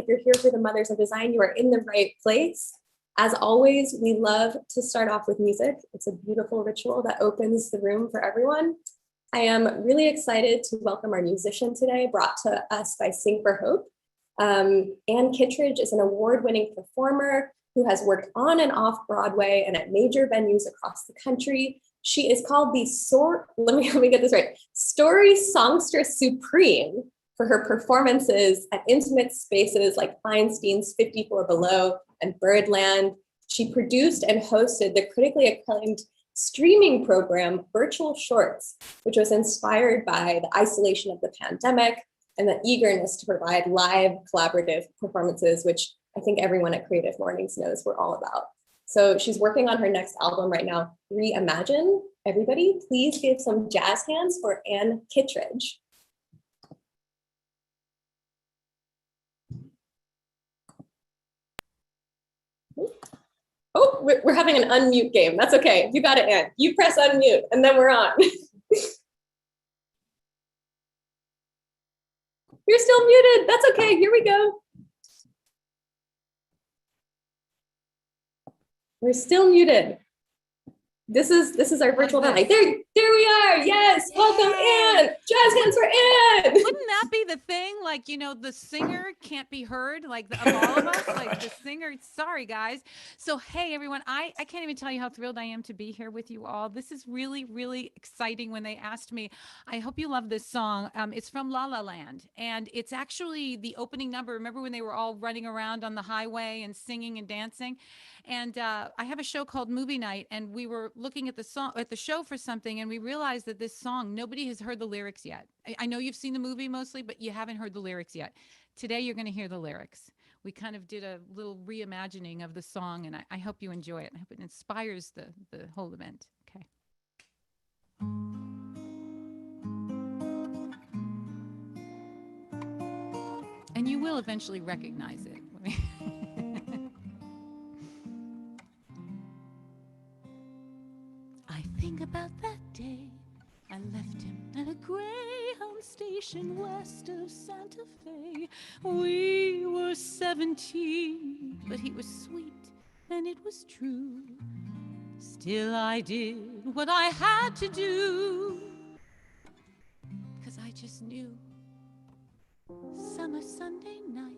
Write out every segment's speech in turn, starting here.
If you're here for the Mothers of Design, you are in the right place. As always, we love to start off with music. It's a beautiful ritual that opens the room for everyone. I am really excited to welcome our musician today, brought to us by Sing for Hope. Ann Kittredge is an award-winning performer who has worked on and off Broadway and at major venues across the country. She is called the let me get this right, Story Songstress Supreme for her performances at intimate spaces like Feinstein's 54 Below and Birdland. She produced and hosted the critically acclaimed streaming program Virtual Shorts, which was inspired by the isolation of the pandemic and the eagerness to provide live collaborative performances, which I think everyone at Creative Mornings knows we're all about. So she's working on her next album right now, Reimagine. Everybody, please give some jazz hands for Ann Kittredge. Oh, we're having an unmute game. That's okay. You got it, Ann. You press unmute, and then we're on. You're still muted. That's okay. Here we go. We're still muted. This is our virtual night. There we are. Yes, welcome Ann. Jazz hands for Ann. Wouldn't that be the thing? Like, you know, the singer can't be heard, like of all of us, like the singer. Sorry, guys. So, hey, everyone, I can't even tell you how thrilled I am to be here with you all. This is really, really exciting. When they asked me, I hope you love this song. It's from La La Land, and it's actually the opening number. Remember when they were all running around on the highway and singing and dancing? And I have a show called Movie Night, and we were looking at the show for something, and we realized that this song, nobody has heard the lyrics yet. I know you've seen the movie mostly, but you haven't heard the lyrics yet. Today you're going to hear the lyrics. We kind of did a little reimagining of the song, and I hope you enjoy it. I hope it inspires the whole event. Okay. And you will eventually recognize it. I think about that day I left him at a Greyhound station west of Santa Fe. We were 17, but he was sweet and it was true. Still I did what I had to do, 'cause I just knew summer Sunday nights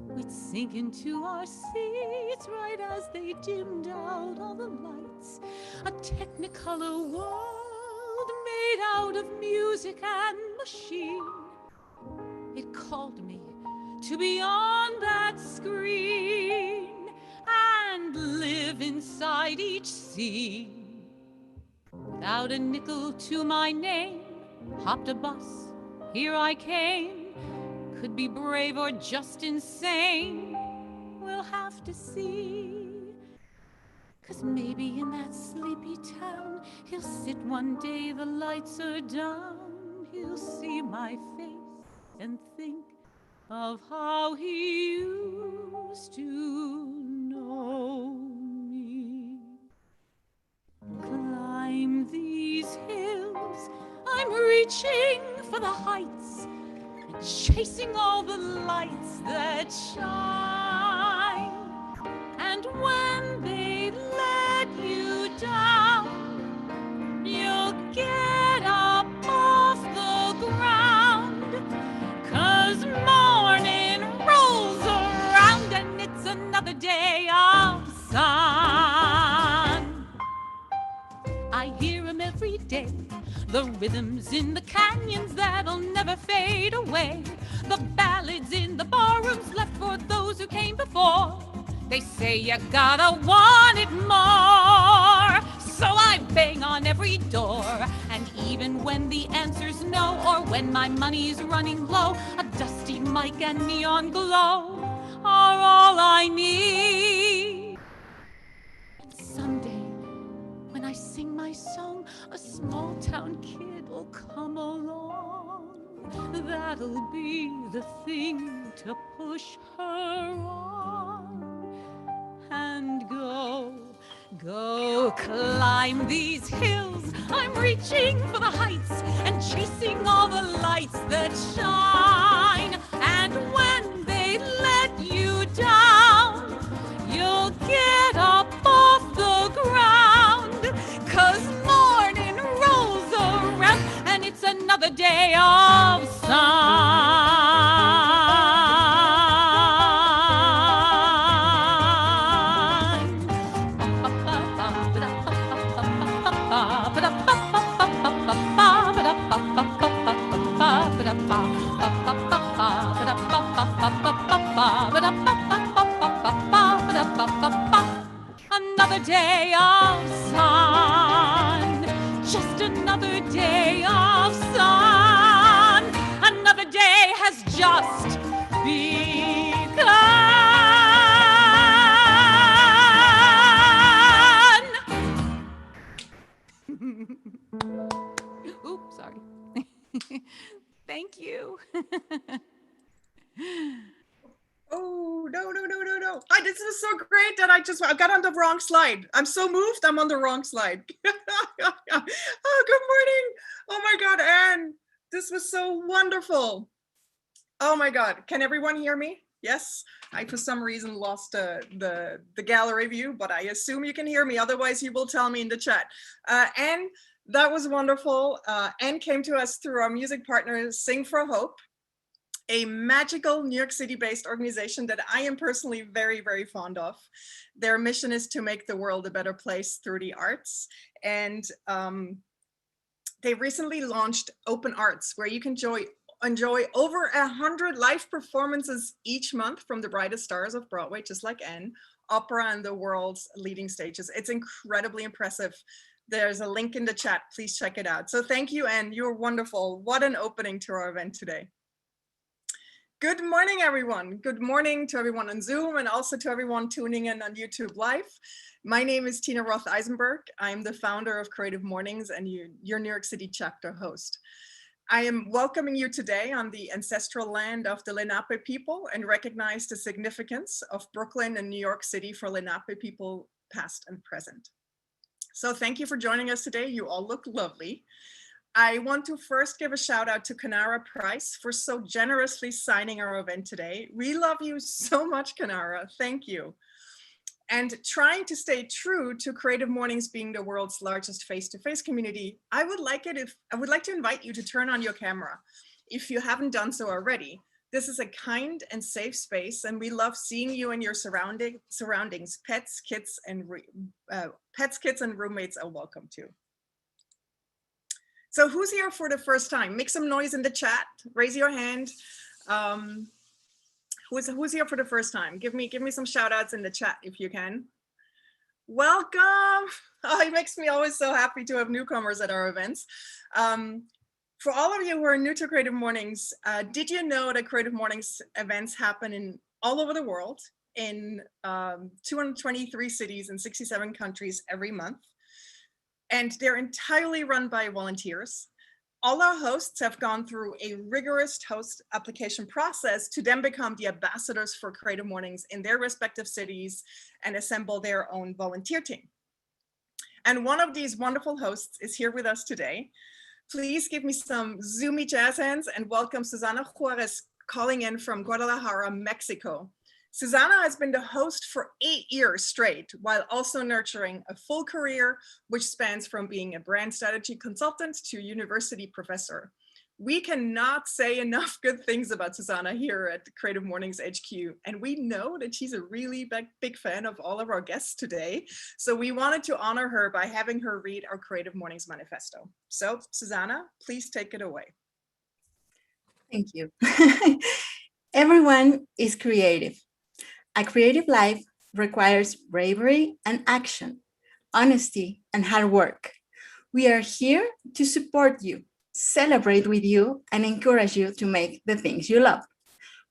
we'd sink into our seats right as they dimmed out all the lights. A technicolor world made out of music and machine. It called me to be on that screen and live inside each scene. Without a nickel to my name, hopped a bus, here I came. Could be brave or just insane, we'll have to see. 'Cause maybe in that sleepy town he'll sit one day, the lights are down. He'll see my face and think of how he used to know me. Climb these hills, I'm reaching for the heights, chasing all the lights that shine. And when they let you down, you'll get up off the ground. 'Cause morning rolls around and it's another day of sun. I hear him every day, the rhythms in the canyons that'll never fade away. The ballads in the barrooms left for those who came before. They say you gotta want it more. So I bang on every door, and even when the answer's no, or when my money's running low, a dusty mic and neon glow are all I need. And someday, when I sing my song, a small town kid will come along. That'll be the thing to push her on. And go climb these hills. I'm reaching for the heights and chasing all the lights that shine. And when they let day of sun. Another day of sun, just another day of sun. Another day has just begun. Oops, sorry. Thank you. Oh, no. This was so great that I got on the wrong slide. I'm so moved, I'm on the wrong slide. Oh, good morning. Oh my God, Anne, this was so wonderful. Oh my God, can everyone hear me? Yes, I for some reason lost the gallery view, but I assume you can hear me. Otherwise, you will tell me in the chat. Anne, that was wonderful. Anne came to us through our music partner, Sing for Hope, a magical New York City-based organization that I am personally very, very fond of. Their mission is to make the world a better place through the arts. And they recently launched Open Arts, where you can enjoy over 100 live performances each month from the brightest stars of Broadway, just like Anne, opera and the world's leading stages. It's incredibly impressive. There's a link in the chat. Please check it out. So thank you, Anne. You're wonderful. What an opening to our event today. Good morning, everyone. Good morning to everyone on Zoom and also to everyone tuning in on YouTube Live. My name is Tina Roth-Eisenberg. I'm the founder of Creative Mornings and your New York City chapter host. I am welcoming you today on the ancestral land of the Lenape people and recognize the significance of Brooklyn and New York City for Lenape people past and present. So thank you for joining us today. You all look lovely. I want to first give a shout out to Kanara Price for so generously signing our event today. We love you so much, Kanara. Thank you. And trying to stay true to Creative Mornings being the world's largest face-to-face community, I would like to invite you to turn on your camera if you haven't done so already. This is a kind and safe space, and we love seeing you in your surroundings. Pets, kids, and roommates are welcome too. So who's here for the first time? Make some noise in the chat. Raise your hand. Who's here for the first time? Give me some shout outs in the chat if you can. Welcome. Oh, it makes me always so happy to have newcomers at our events. For all of you who are new to Creative Mornings, did you know that Creative Mornings events happen all over the world in 223 cities and 67 countries every month? And they're entirely run by volunteers. All our hosts have gone through a rigorous host application process to then become the ambassadors for Creative Mornings in their respective cities and assemble their own volunteer team. And one of these wonderful hosts is here with us today. Please give me some zoomy jazz hands and welcome Susana Juarez, calling in from Guadalajara, Mexico. Susana has been the host for 8 years straight, while also nurturing a full career, which spans from being a brand strategy consultant to university professor. We cannot say enough good things about Susana here at Creative Mornings HQ, and we know that she's a really big fan of all of our guests today. So we wanted to honor her by having her read our Creative Mornings manifesto. So Susana, please take it away. Thank you. Everyone is creative. A creative life requires bravery and action, honesty and hard work. We are here to support you, celebrate with you, and encourage you to make the things you love.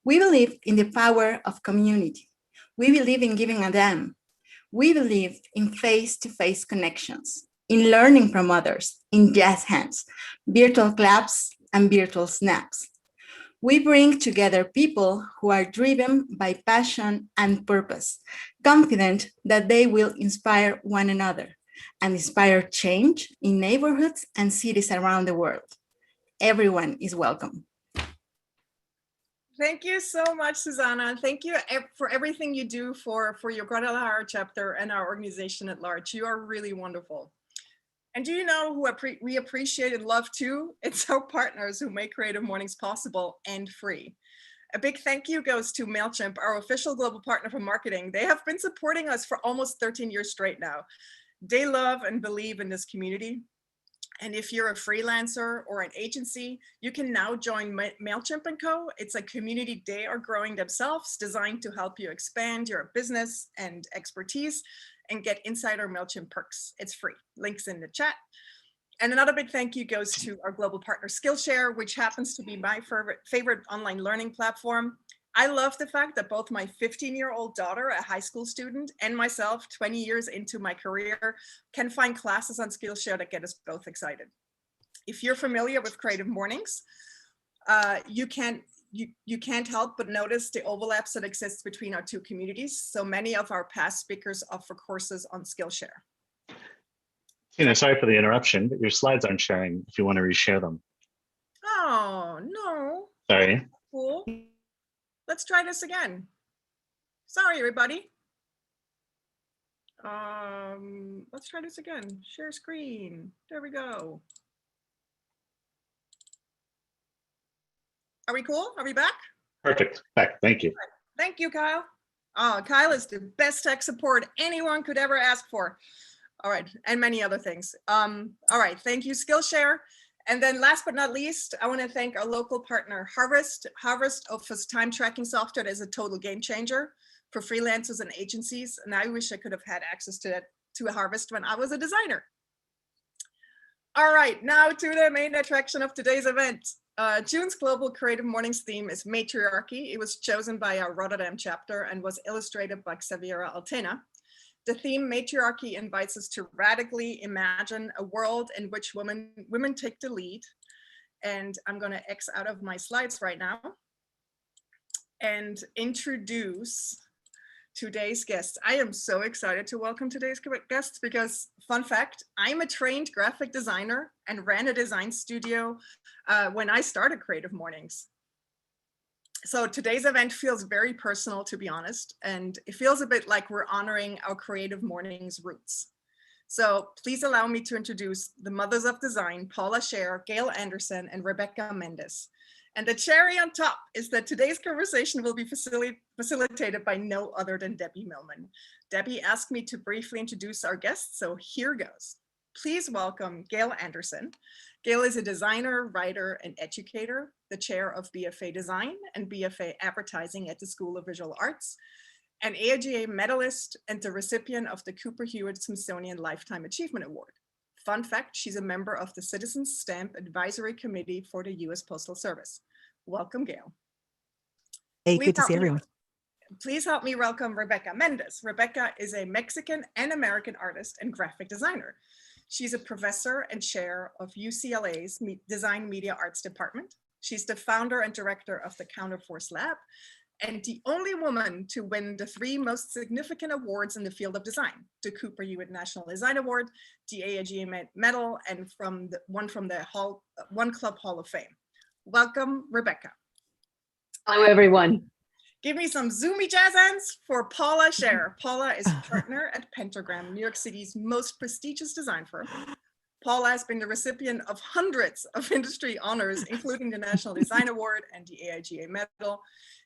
We believe in the power of community. We believe in giving a damn. We believe in face-to-face connections, in learning from others, in jazz hands, virtual claps, and virtual snaps. We bring together people who are driven by passion and purpose, confident that they will inspire one another and inspire change in neighborhoods and cities around the world. Everyone is welcome. Thank you so much, Susana. Thank you for everything you do for your Guadalajara chapter and our organization at large. You are really wonderful. And do you know who we appreciate and love too? It's our partners who make Creative Mornings possible and free. A big thank you goes to MailChimp, our official global partner for marketing. They have been supporting us for almost 13 years straight now. They love and believe in this community. And if you're a freelancer or an agency, you can now join MailChimp & Co. It's a community they are growing themselves, designed to help you expand your business and expertise and get insider MailChimp perks. It's free. Links in the chat. And another big thank you goes to our global partner Skillshare, which happens to be my favorite online learning platform. I love the fact that both my 15-year-old daughter, a high school student, and myself, 20 years into my career, can find classes on Skillshare that get us both excited. If you're familiar with Creative Mornings, you can't help but notice the overlaps that exist between our two communities. So many of our past speakers offer courses on Skillshare. Tina, sorry for the interruption, but your slides aren't sharing if you want to reshare them. Oh, no. Sorry. Cool. Let's try this again. Sorry, everybody. Let's try this again. Share screen. There we go. Are we cool? Are we back? Perfect. Back. Thank you. Thank you, Kyle. Oh, Kyle is the best tech support anyone could ever ask for. All right, and many other things. All right, thank you, Skillshare. And then last but not least, I want to thank our local partner, Harvest. Harvest offers time tracking software that is a total game changer for freelancers and agencies. And I wish I could have had access to Harvest when I was a designer. All right, now to the main attraction of today's event. June's Global Creative Mornings theme is Matriarchy. It was chosen by our Rotterdam chapter and was illustrated by Xaviera Altena. The theme Matriarchy invites us to radically imagine a world in which women take the lead. And I'm going to X out of my slides right now and introduce today's guests. I am so excited to welcome today's guests because, fun fact, I'm a trained graphic designer and ran a design studio when I started Creative Mornings. So today's event feels very personal, to be honest, and it feels a bit like we're honoring our Creative Mornings roots. So please allow me to introduce the mothers of design, Paula Scher, Gail Anderson, and Rebeca Méndez. And the cherry on top is that today's conversation will be facilitated by no other than Debbie Millman. Debbie asked me to briefly introduce our guests, so here goes. Please welcome Gail Anderson. Gail is a designer, writer, and educator, the chair of BFA Design and BFA Advertising at the School of Visual Arts, an AIGA medalist and the recipient of the Cooper Hewitt Smithsonian Lifetime Achievement Award. Fun fact, she's a member of the Citizens Stamp Advisory Committee for the U.S. Postal Service. Welcome, Gail. Hey, good to see everyone. Please help me welcome Rebeca Méndez. Rebeca is a Mexican and American artist and graphic designer. She's a professor and chair of UCLA's Design Media Arts Department. She's the founder and director of the Counterforce Lab and the only woman to win the 3 most significant awards in the field of design, the Cooper Hewitt National Design Award, the AIGA Medal, and one from the One Club Hall of Fame. Welcome, Rebeca. Hello, everyone. Give me some zoomy jazz hands for Paula Scher. Paula is a partner at Pentagram, New York City's most prestigious design firm. Paula has been the recipient of hundreds of industry honors, including the National Design Award and the AIGA Medal.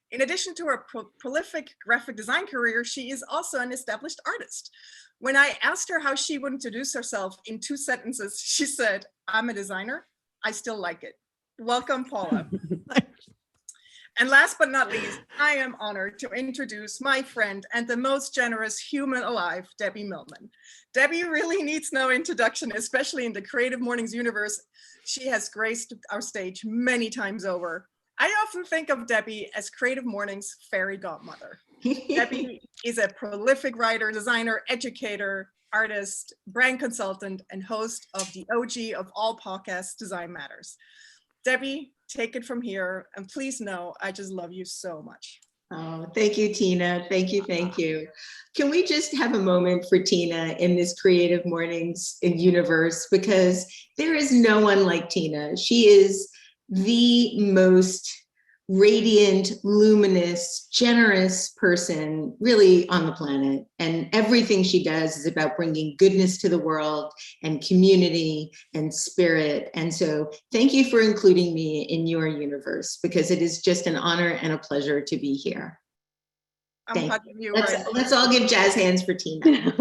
In addition to her prolific graphic design career, she is also an established artist. When I asked her how she would introduce herself in 2 sentences, she said, "I'm a designer. I still like it." Welcome, Paula. And last but not least, I am honored to introduce my friend and the most generous human alive, Debbie Millman. Debbie really needs no introduction, especially in the Creative Mornings universe. She has graced our stage many times over. I often think of Debbie as Creative Mornings' fairy godmother. Debbie is a prolific writer, designer, educator, artist, brand consultant, and host of the OG of all podcasts, Design Matters. Debbie, take it from here, and please know I just love you so much. Oh, thank you, Tina. Thank you, thank you. Can we just have a moment for Tina in this Creative Mornings universe, because there is no one like Tina. She is the most radiant, luminous, generous person really on the planet. And everything she does is about bringing goodness to the world and community and spirit. And so thank you for including me in your universe, because it is just an honor and a pleasure to be here. Let's all give jazz hands for Tina.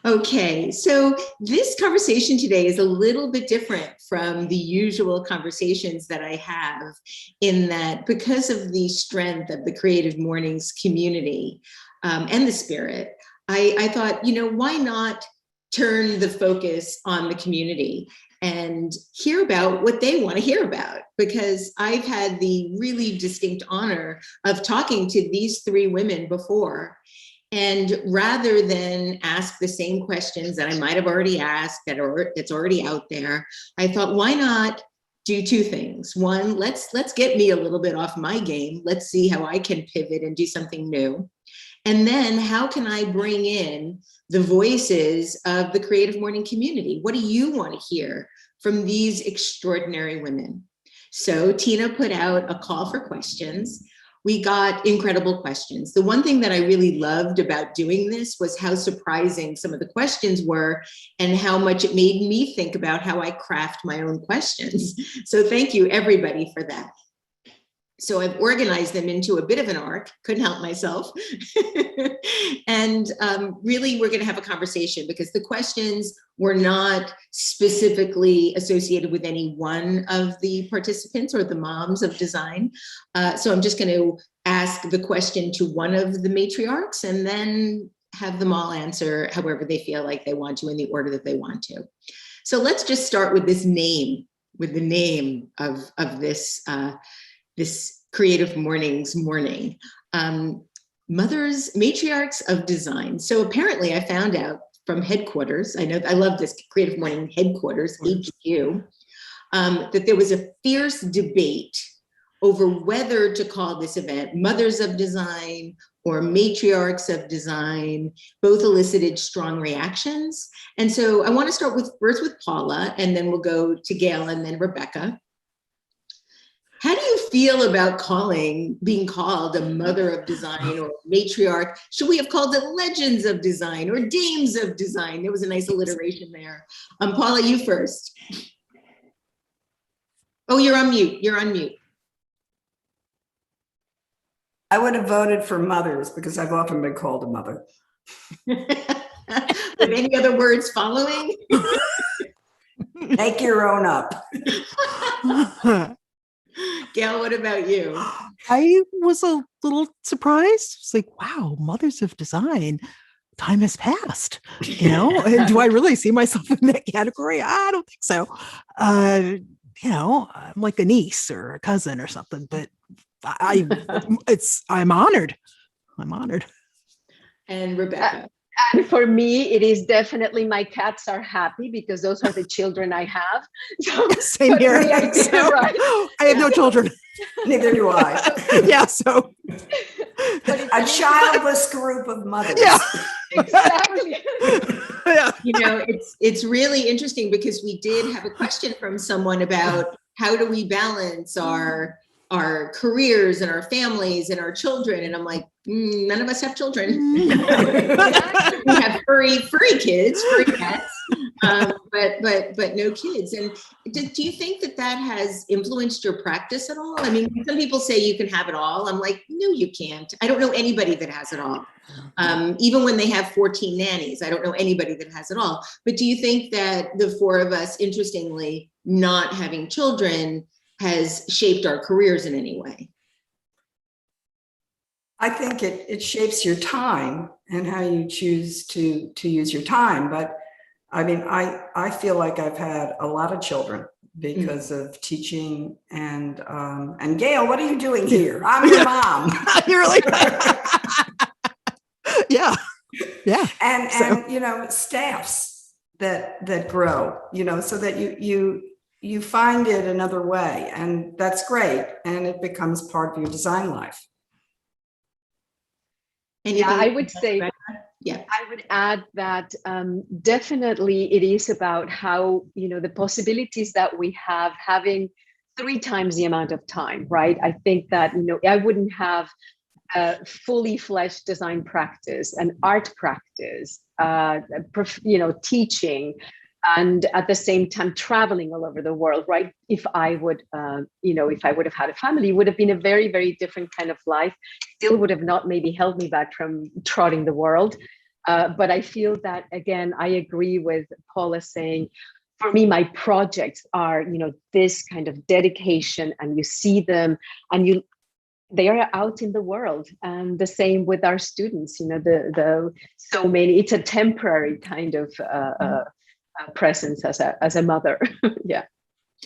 Okay, so this conversation today is a little bit different from the usual conversations that I have, in that because of the strength of the Creative Mornings community and the spirit, I thought, why not turn the focus on the community and hear about what they want to hear about? Because I've had the really distinct honor of talking to these three women before. And rather than ask the same questions that I might have already asked that's already out there, I thought, why not do two things? One, let's get me a little bit off my game. Let's see how I can pivot and do something new. And then how can I bring in the voices of the Creative Morning community? What do you want to hear from these extraordinary women? So Tina put out a call for questions. We got incredible questions. The one thing that I really loved about doing this was how surprising some of the questions were and how much it made me think about how I craft my own questions. So thank you everybody for that. So I've organized them into a bit of an arc, couldn't help myself. And really we're gonna have a conversation, because the questions were not specifically associated with any one of the participants or the moms of design. So I'm just gonna ask the question to one of the matriarchs and then have them all answer however they feel like they want to, in the order that they want to. So let's just start with this name, with the name of this, this Creative Mornings morning. Matriarchs of Design. So apparently I found out from headquarters, I love this Creative Morning headquarters, HQ, that there was a fierce debate over whether to call this event Mothers of Design or Matriarchs of Design. Both elicited strong reactions. And so I want to start first with Paula, and then we'll go to Gail and then Rebecca. How do you feel about being called a Mother of Design or Matriarch? Should we have called it Legends of Design or Dames of Design? There was a nice alliteration there. Paula, you first. Oh, you're on mute. You're on mute. I would have voted for mothers, because I've often been called a mother. With any other words following? Make your own up. Gail, what about you? I was a little surprised. It's like, wow, Mothers of Design. Time has passed, and do I really see myself in that category? I don't think so. I'm like a niece or a cousin or something, but I'm honored. I'm honored. And Rebecca. And for me, it is definitely my cats are happy, because those are the children I have. So, same here. Me, right? I have no children. Neither do I. Yeah, so. A childless group of mothers. Yeah. Exactly. Yeah. It's really interesting, because we did have a question from someone about how do we balance our careers and our families and our children, and I'm like, none of us have children. We have furry kids, furry cats, but no kids. And do you think that has influenced your practice at all? I mean, some people say you can have it all. I'm like, no, you can't. I don't know anybody that has it all. Even when they have 14 nannies, I don't know anybody that has it all. But do you think that the four of us, interestingly, not having children has shaped our careers in any way? I think it shapes your time and how you choose to use your time. But I mean, I feel like I've had a lot of children because of teaching. And Gail, what are you doing here? I'm your mom. You're really yeah. And staffs that grow, so that you find it another way, and that's great, and it becomes part of your design life. I would say, I would add that definitely it is about how, the possibilities that we have, having 3 times the amount of time, right? I think that, I wouldn't have a fully fledged design practice, an art practice, teaching, and at the same time traveling all over the world, right? If I would have had a family, it would have been a very, very different kind of life. Still would have not maybe held me back from trotting the world. But I feel that, again, I agree with Paula saying, for me, my projects are, this kind of dedication, and you see them, and they are out in the world. And the same with our students, so many, it's a temporary kind of presence as a mother. Yeah.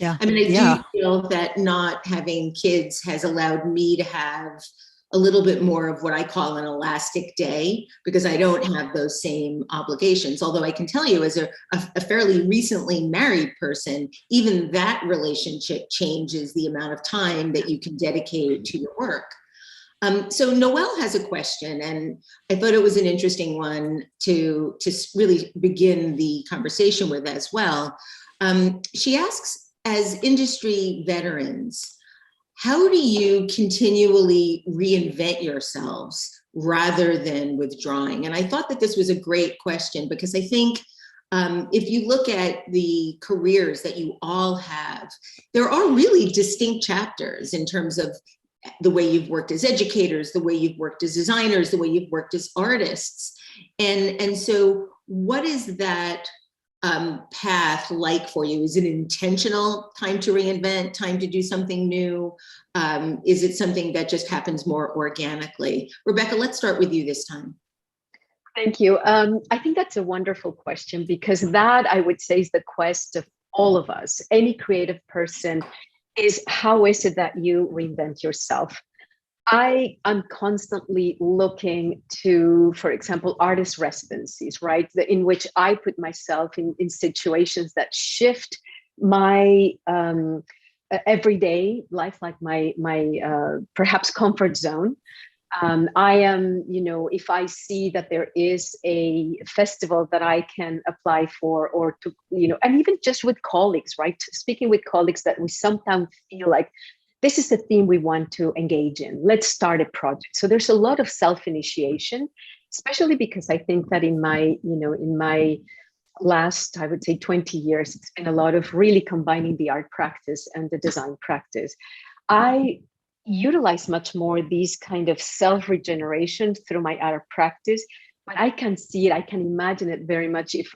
I mean, I do feel that not having kids has allowed me to have a little bit more of what I call an elastic day, because I don't have those same obligations. Although I can tell you, as a fairly recently married person, even that relationship changes the amount of time that you can dedicate to your work. So Noelle has a question, and I thought it was an interesting one to really begin the conversation with as well. She asks, as industry veterans, how do you continually reinvent yourselves rather than withdrawing? And I thought that this was a great question, because I think if you look at the careers that you all have, there are really distinct chapters in terms of the way you've worked as educators, the way you've worked as designers, the way you've worked as artists. And so what is that path like for you? Is it intentional time to reinvent, time to do something new? Is it something that just happens more organically? Rebeca, let's start with you this time. Thank you. I think that's a wonderful question, because that, I would say, is the quest of all of us, any creative person, is how is it that you reinvent yourself? I am constantly looking to, for example, artist residencies, right? In which I put myself in situations that shift my everyday life, like my perhaps comfort zone. I am, if I see that there is a festival that I can apply for, or to, and even just with colleagues, right? Speaking with colleagues that we sometimes feel like, this is the theme we want to engage in. Let's start a project. So there's a lot of self-initiation, especially because I think that in my last, I would say 20 years, it's been a lot of really combining the art practice and the design practice. I utilize much more these kind of self-regeneration through my art practice, but I can see it, I can imagine it very much if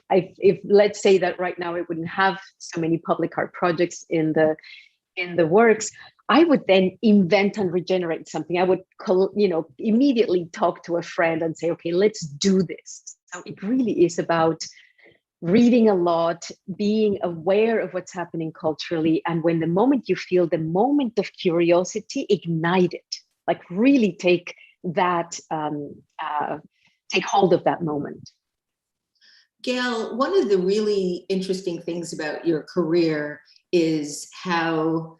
let's say that right now I wouldn't have so many public art projects in the works, I would then invent and regenerate something. I would, immediately talk to a friend and say, okay, let's do this. So it really is about reading a lot, being aware of what's happening culturally. And when the moment you feel the moment of curiosity, ignite it, like really take that, take hold of that moment. Gail, one of the really interesting things about your career is how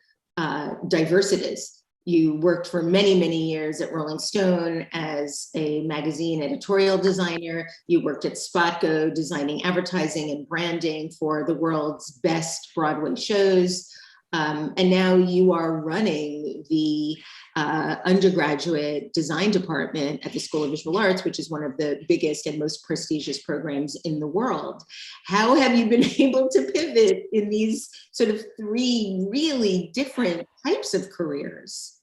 diverse it is. You worked for many, many years at Rolling Stone as a magazine editorial designer. You worked at Spotgo designing advertising and branding for the world's best Broadway shows. And now you are running the undergraduate design department at the School of Visual Arts, which is one of the biggest and most prestigious programs in the world. How have you been able to pivot in these sort of 3 really different types of careers?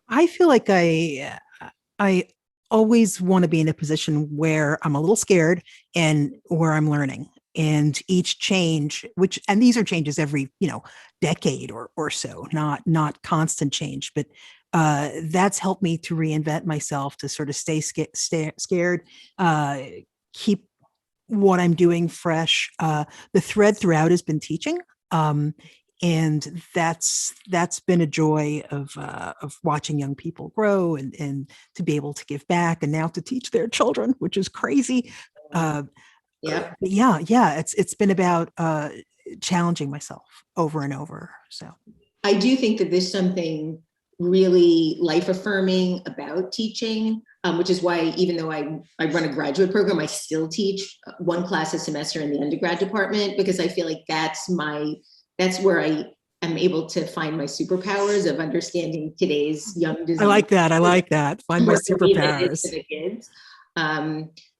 I feel like I always want to be in a position where I'm a little scared and where I'm learning. And each change, and these are changes every, decade or so, not constant change, but that's helped me to reinvent myself, to sort of stay scared, keep what I'm doing fresh. The thread throughout has been teaching. And that's been a joy of watching young people grow and to be able to give back, and now to teach their children, which is crazy. Yeah. It's been about challenging myself over and over. So I do think that there's something really life affirming about teaching, which is why even though I run a graduate program, I still teach 1 class a semester in the undergrad department, because I feel like that's where I am able to find my superpowers of understanding today's young designers. I like that. I like that. Find my superpowers. To the kids.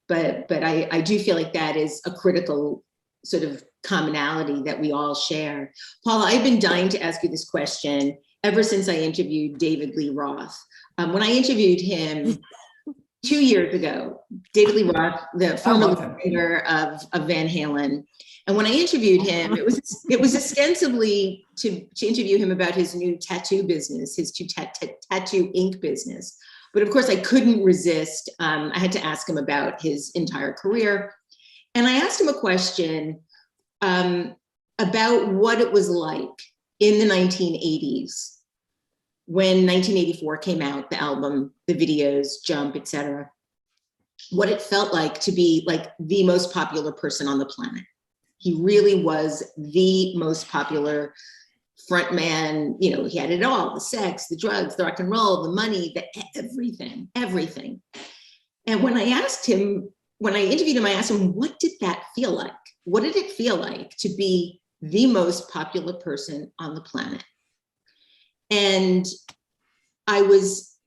But I do feel like that is a critical sort of commonality that we all share. Paula, I've been dying to ask you this question ever since I interviewed David Lee Roth. When I interviewed him 2 years ago, David Lee Roth, the former leader of Van Halen. And when I interviewed him, it was ostensibly to interview him about his new tattoo business, his tattoo ink business. But of course, I couldn't resist. I had to ask him about his entire career. And I asked him a question about what it was like in the 1980s when 1984 came out, the album, the videos, Jump, etc. What it felt like to be like the most popular person on the planet. He really was the most popular front man. You know, he had it all: the sex, the drugs, the rock and roll, the money, everything. And when I interviewed him, I asked him, what did that feel like? What did it feel like to be the most popular person on the planet? And I was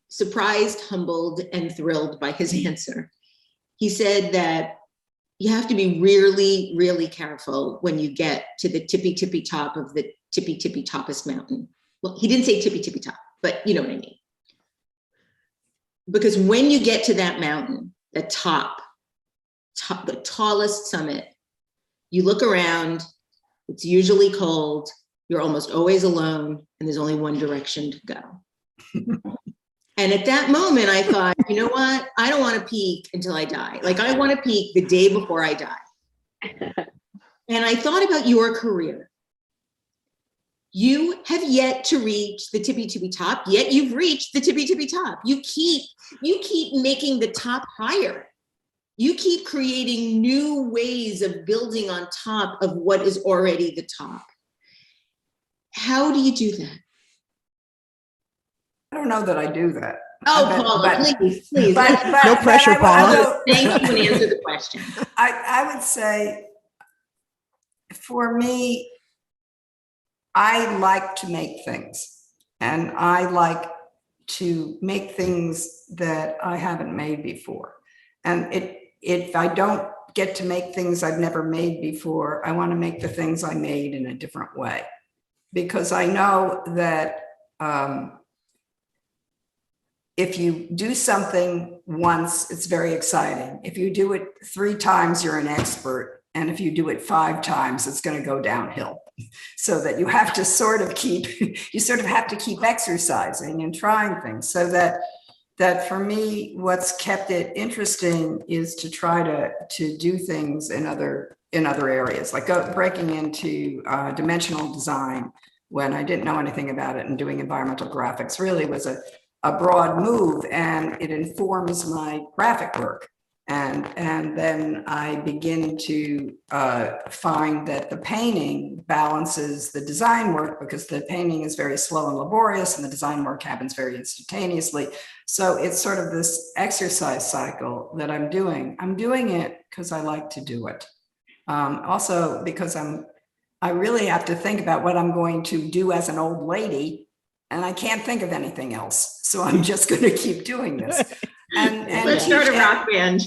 surprised, humbled, and thrilled by his answer. He said that you have to be really, really careful when you get to the tippy top of the tippy toppest mountain. Well, he didn't say tippy top, but you know what I mean. Because when you get to that mountain, the tallest summit, you look around, it's usually cold, you're almost always alone, and there's only one direction to go. And at that moment, I thought, you know what? I don't want to peak until I die. Like, I want to peak the day before I die. And I thought about your career. You have yet to reach the tippy top, yet you've reached the tippy top. You keep making the top higher. You keep creating new ways of building on top of what is already the top. How do you do that? I don't know that I do that. Oh, Paula, please. No pressure, Paula. Thank you, and answer the question. I would say, for me, I like to make things, and I like to make things that I haven't made before. And if I don't get to make things I've never made before, I want to make the things I made in a different way, because I know that if you do something once, it's very exciting. If you do it 3 times, you're an expert. And if you do it 5 times, it's going to go downhill. So that you have to sort of keep exercising and trying things. So that for me, what's kept it interesting is to try to do things in other areas, like breaking into dimensional design when I didn't know anything about it, and doing environmental graphics really was a broad move, and it informs my graphic work. And then I begin to find that the painting balances the design work, because the painting is very slow and laborious and the design work happens very instantaneously. So it's sort of this exercise cycle that I'm doing. I'm doing it because I like to do it. Also because I really have to think about what I'm going to do as an old lady, and I can't think of anything else. So I'm just going to keep doing this. And let's start a rock band.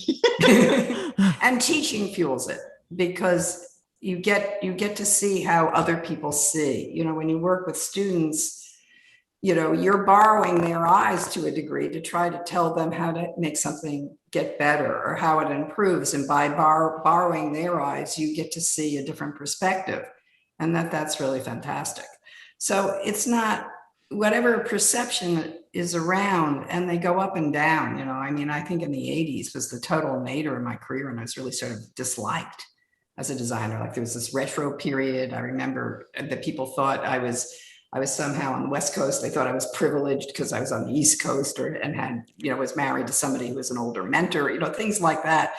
And teaching fuels it, because you get to see how other people see. You know, when you work with students, you know, you're borrowing their eyes to a degree to try to tell them how to make something get better or how it improves. And by borrowing their eyes, you get to see a different perspective, and that's really fantastic. So it's not whatever perception is around, and they go up and down. You know, I mean, I think in the 80s was the total nadir of my career, and I was really sort of disliked as a designer. Like, there was this retro period. I remember that people thought I was somehow on the West Coast. They thought I was privileged because I was on the East Coast, and had, you know, was married to somebody who was an older mentor, you know, things like that.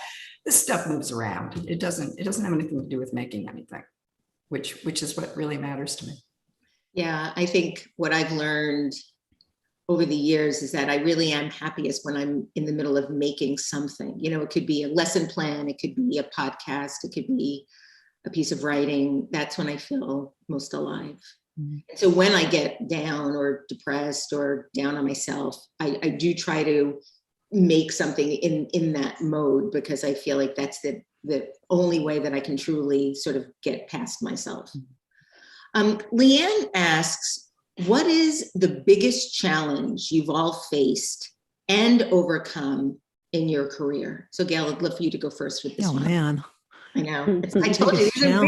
This stuff moves around. It doesn't have anything to do with making anything, which is what really matters to me. Yeah, I think what I've learned over the years is that I really am happiest when I'm in the middle of making something. You know, it could be a lesson plan, it could be a podcast, it could be a piece of writing, that's when I feel most alive. Mm-hmm. And so when I get down or depressed or down on myself, I do try to make something in that mode, because I feel like that's the only way that I can truly sort of get past myself. Leanne asks, what is the biggest challenge you've all faced and overcome in your career? So Gail, I'd love for you to go first with this one. Oh man. I know. I told you, these are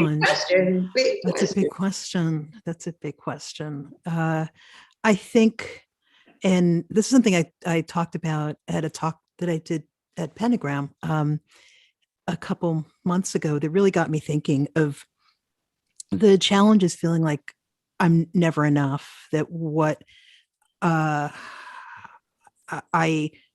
big questions. That's a big question. That's a big question. I think, and this is something I talked about at a talk that I did at Pentagram a couple months ago that really got me thinking of the challenges, feeling like I'm never enough, that what I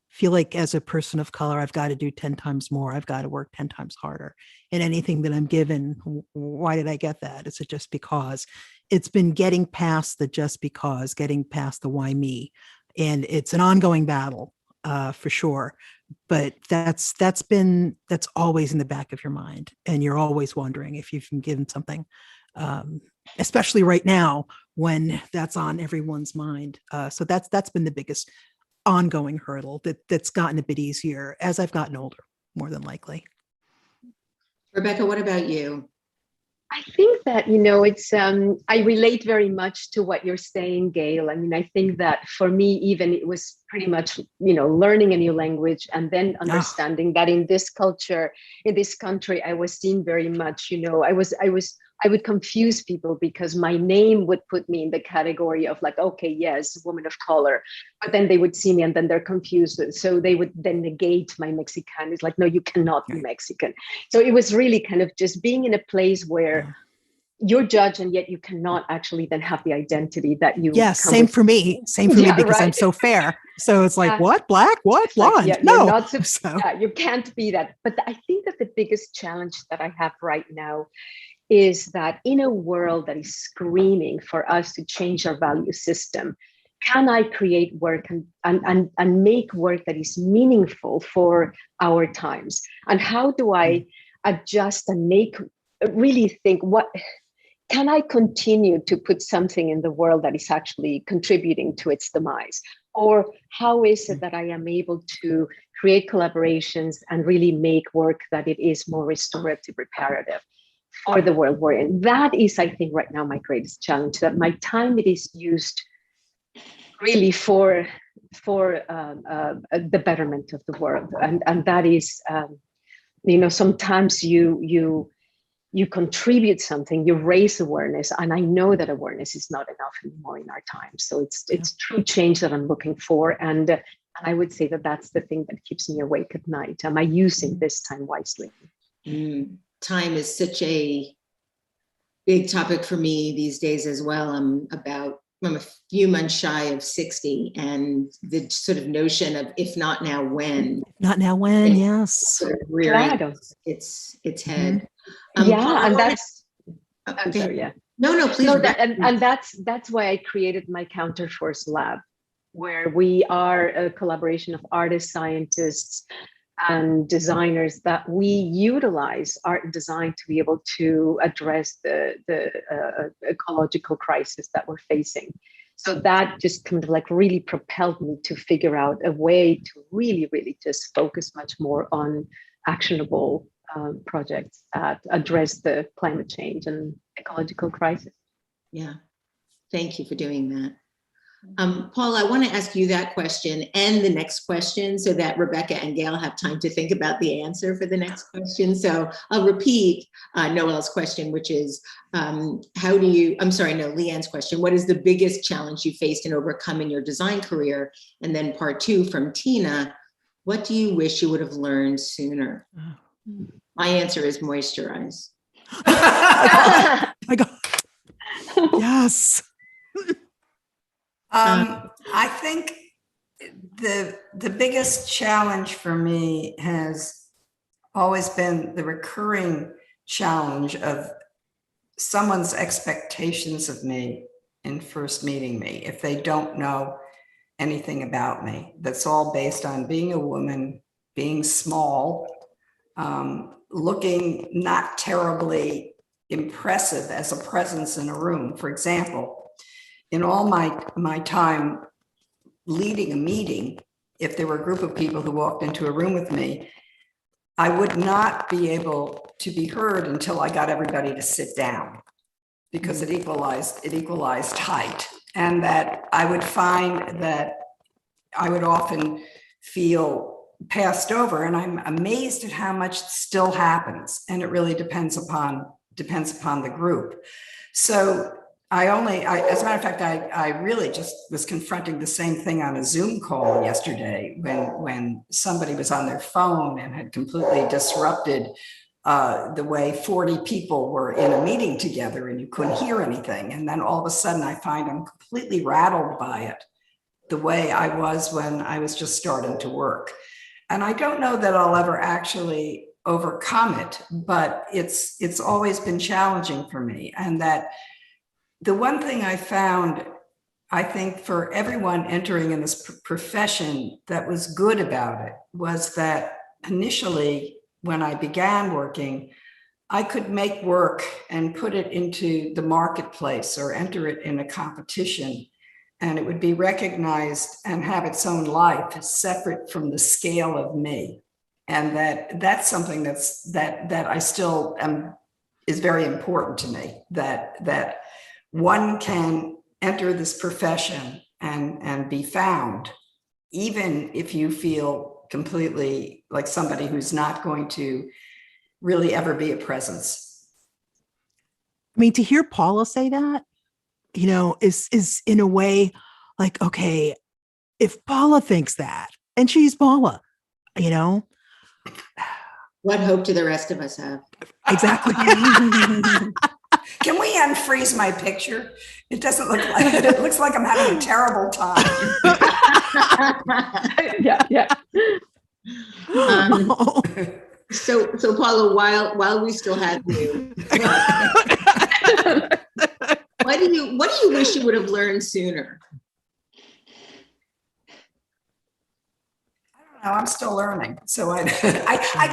feel like as a person of color, I've got to do 10 times more. I've got to work 10 times harder. And anything that I'm given, why did I get that? Is it just because? It's been getting past the just because, getting past the why me. And it's an ongoing battle for sure. But that's always in the back of your mind. And you're always wondering if you've been given something, especially right now when that's on everyone's mind. So that's been the biggest ongoing hurdle that's gotten a bit easier as I've gotten older, more than likely. Rebecca, what about you? I think that, it's, I relate very much to what you're saying, Gail. I mean, I think that for me, even it was pretty much, learning a new language and then understanding that in this culture, in this country, I was seen very much, I would confuse people because my name would put me in the category of like, okay, yes, woman of color, but then they would see me and then they're confused. So they would then negate my Mexican. It's like, no, you cannot be Mexican. So it was really kind of just being in a place where you're judged and yet you cannot actually then have the identity that you. Yes, same for me because right. I'm so fair. So it's like, what, black, what, blonde? Like, no, you can't be that. But I think that the biggest challenge that I have right now is that in a world that is screaming for us to change our value system, can I create work and make work that is meaningful for our times? And how do I adjust and really think, can I continue to put something in the world that is actually contributing to its demise? Or how is it that I am able to create collaborations and really make work that it is more restorative, reparative for the world we're in? That is, I think, right now my greatest challenge, that my time it is used really for the betterment of the world. And that is, sometimes you contribute something, you raise awareness, and I know that awareness is not enough anymore in our time. So it's true change that I'm looking for. And I would say that that's the thing that keeps me awake at night. Am I using this time wisely? Time is such a big topic for me these days as well. I'm a few months shy of 60, and the sort of notion of if not now, when? Not now, when? Yes. Sort of rearing its head. Paula, and that's. I'm sorry, yeah. No, please. No, and that's why I created my Counterforce Lab, where we are a collaboration of artists, scientists, and designers that we utilize art and design to be able to address the ecological crisis that we're facing. So that just kind of like really propelled me to figure out a way to really, really just focus much more on actionable projects that address the climate change and ecological crisis. Yeah, thank you for doing that. Paul, I want to ask you that question and the next question so that Rebecca and Gail have time to think about the answer for the next question. So I'll repeat Noel's question, which is, Leanne's question. What is the biggest challenge you faced and overcome in your design career? And then part 2 from Tina, what do you wish you would have learned sooner? My answer is moisturize. I go, yes. I think the biggest challenge for me has always been the recurring challenge of someone's expectations of me in first meeting me. If they don't know anything about me, that's all based on being a woman, being small, looking not terribly impressive as a presence in a room. For example, in all my time leading a meeting, if there were a group of people who walked into a room with me, I would not be able to be heard until I got everybody to sit down, because it equalized height. And that I would find that I would often feel passed over, and I'm amazed at how much still happens. And it really depends upon the group. So as a matter of fact, I really just was confronting the same thing on a Zoom call yesterday when somebody was on their phone and had completely disrupted the way 40 people were in a meeting together and you couldn't hear anything. And then all of a sudden I find I'm completely rattled by it, the way I was when I was just starting to work. And I don't know that I'll ever actually overcome it, but it's always been challenging for me. And that the one thing I found, I think, for everyone entering in this profession that was good about it was that initially, when I began working, I could make work and put it into the marketplace or enter it in a competition, and it would be recognized and have its own life separate from the scale of me. And that's something that I still am, is very important to me, that one can enter this profession and be found, even if you feel completely like somebody who's not going to really ever be a presence. I mean, to hear Paula say that, is in a way like, okay, if Paula thinks that, and she's Paula, What hope do the rest of us have? Exactly. Can we unfreeze my picture? It doesn't look like it. It looks like I'm having a terrible time. Yeah. So Paula, while we still have you, what do you wish you would have learned sooner? No, I'm still learning. So I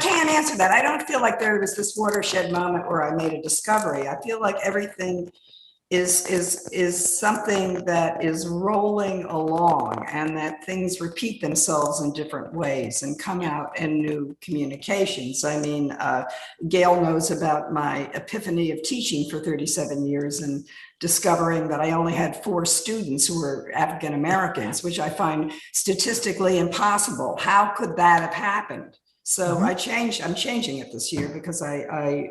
can't answer that. I don't feel like there was this watershed moment where I made a discovery. I feel like everything is something that is rolling along, and that things repeat themselves in different ways and come out in new communications. I mean, Gail knows about my epiphany of teaching for 37 years and discovering that I only had 4 students who were African Americans, which I find statistically impossible. How could that have happened? So I'm changing it this year, because I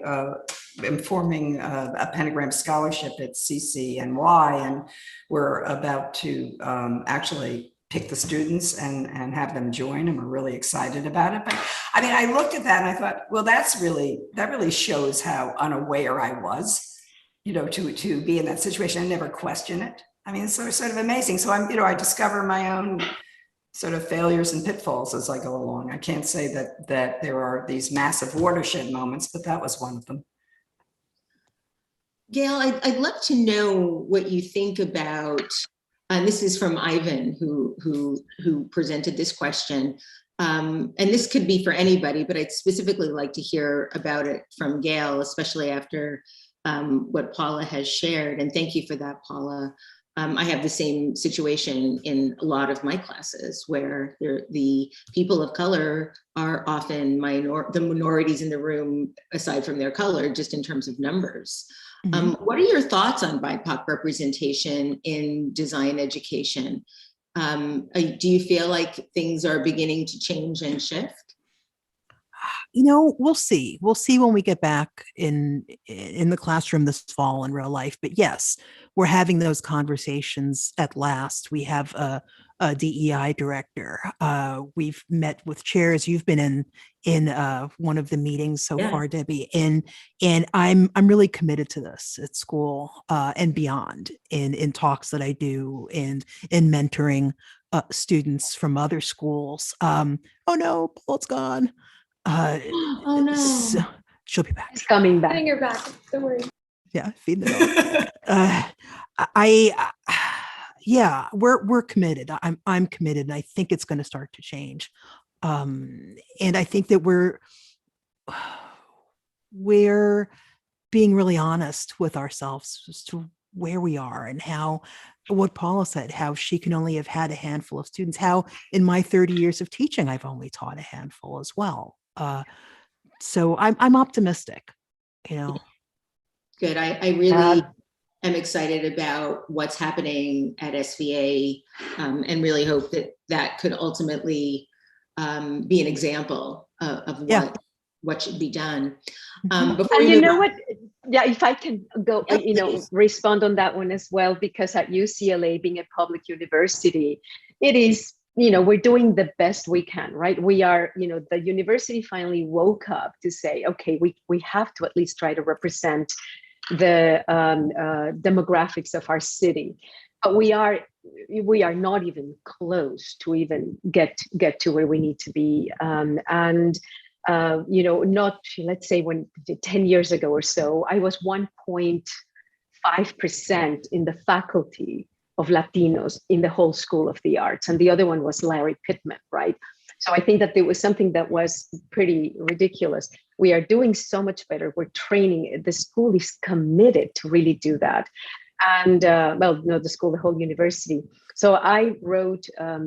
am forming a pentagram scholarship at CCNY, and we're about to actually pick the students and have them join, and we're really excited about it. But I mean, I looked at that and I thought, well, that really shows how unaware I was, to be in that situation. I never question it. I mean, it's sort of amazing. So I discover my own sort of failures and pitfalls as I go along. I can't say that there are these massive watershed moments, but that was one of them. Gail, I'd love to know what you think about, and this is from Ivan, who presented this question. And this could be for anybody, but I'd specifically like to hear about it from Gail, especially after what Paula has shared. And thank you for that, Paula. I have the same situation in a lot of my classes, where the people of color are often the minorities in the room, aside from their color, just in terms of numbers. Mm-hmm. What are your thoughts on BIPOC representation in design education? Do you feel like things are beginning to change and shift? We'll see. We'll see when we get back in the classroom this fall in real life. But yes, we're having those conversations at last. We have a DEI director. We've met with chairs. You've been in one of the meetings so far, Debbie, and I'm really committed to this at school and beyond, in talks that I do and in mentoring students from other schools. Oh no, Paul's gone. Oh no. So she'll be back. She's coming back. Getting her back. Don't worry. Yeah, feed the dog. We're committed. I'm committed, and I think it's going to start to change. And I think that we're being really honest with ourselves as to where we are and how, what Paula said, how she can only have had a handful of students, how in my 30 years of teaching, I've only taught a handful as well. So I'm optimistic, you know. Good. I really am excited about what's happening at SVA, and really hope that that could ultimately be an example of what should be done. Before And we you move know on- what? Yeah, if I can go, Yeah, you know, please. respond on that one as well, because at UCLA, being a public university, it is, you know, we're doing the best we can, right? We are, you know, the university finally woke up to say, okay, we have to at least try to represent the demographics of our city. But we are not even close to even get to where we need to be. You know, not, let's say, when 10 years ago or so, I was 1.5% in the faculty of Latinos in the whole School of the Arts. And the other one was Larry Pittman, right? So I think that there was something that was pretty ridiculous. We are doing so much better. We're training. The school is committed to really do that. And well, no, the school, the whole university. So I wrote a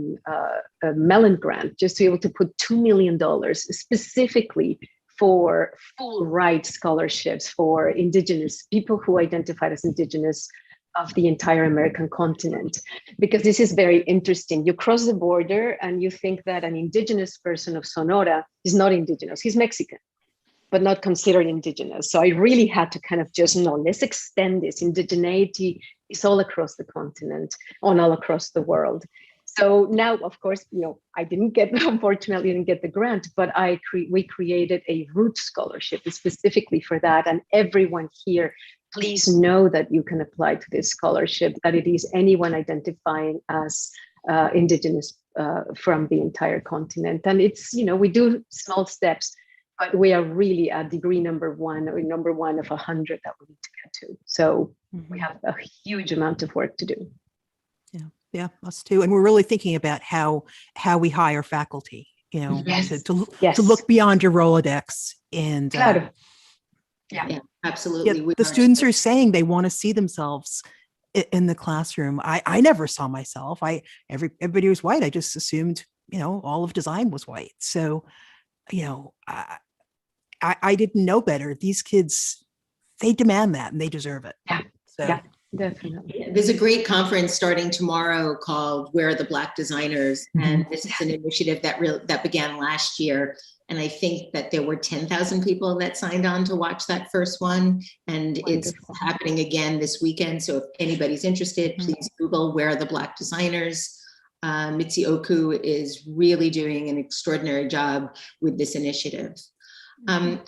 Mellon grant just to be able to put $2 million specifically for full ride scholarships for Indigenous people who identified as Indigenous of the entire American continent. Because this is very interesting. You cross the border and you think that an Indigenous person of Sonora is not Indigenous, he's Mexican, but not considered Indigenous. So I really had to kind of just know, let's extend this. Indigeneity is all across the continent, all across the world. So now, of course, you know, I didn't get, unfortunately, didn't get the grant, but we created a root scholarship specifically for that. And everyone here, please know that you can apply to this scholarship, that it is anyone identifying as Indigenous from the entire continent. And it's, you know, we do small steps, but we are really at degree number one or number one of 100 that we need to get to. So we have a huge amount of work to do. Yeah, us too. And we're really thinking about how we hire faculty, you know, to look beyond your Rolodex and yeah, absolutely. The students are saying they want to see themselves in the classroom. I never saw myself. Everybody was white. I just assumed, you know, all of design was white. So, you know, I didn't know better. These kids, they demand that and they deserve it. Yeah. So. Yeah. Definitely. There's a great conference starting tomorrow called Where Are the Black Designers? And this is an initiative that began last year. And I think that there were 10,000 people that signed on to watch that first one. And it's happening again this weekend. So if anybody's interested, please Google Where Are the Black Designers? Mitzi Oku is really doing an extraordinary job with this initiative.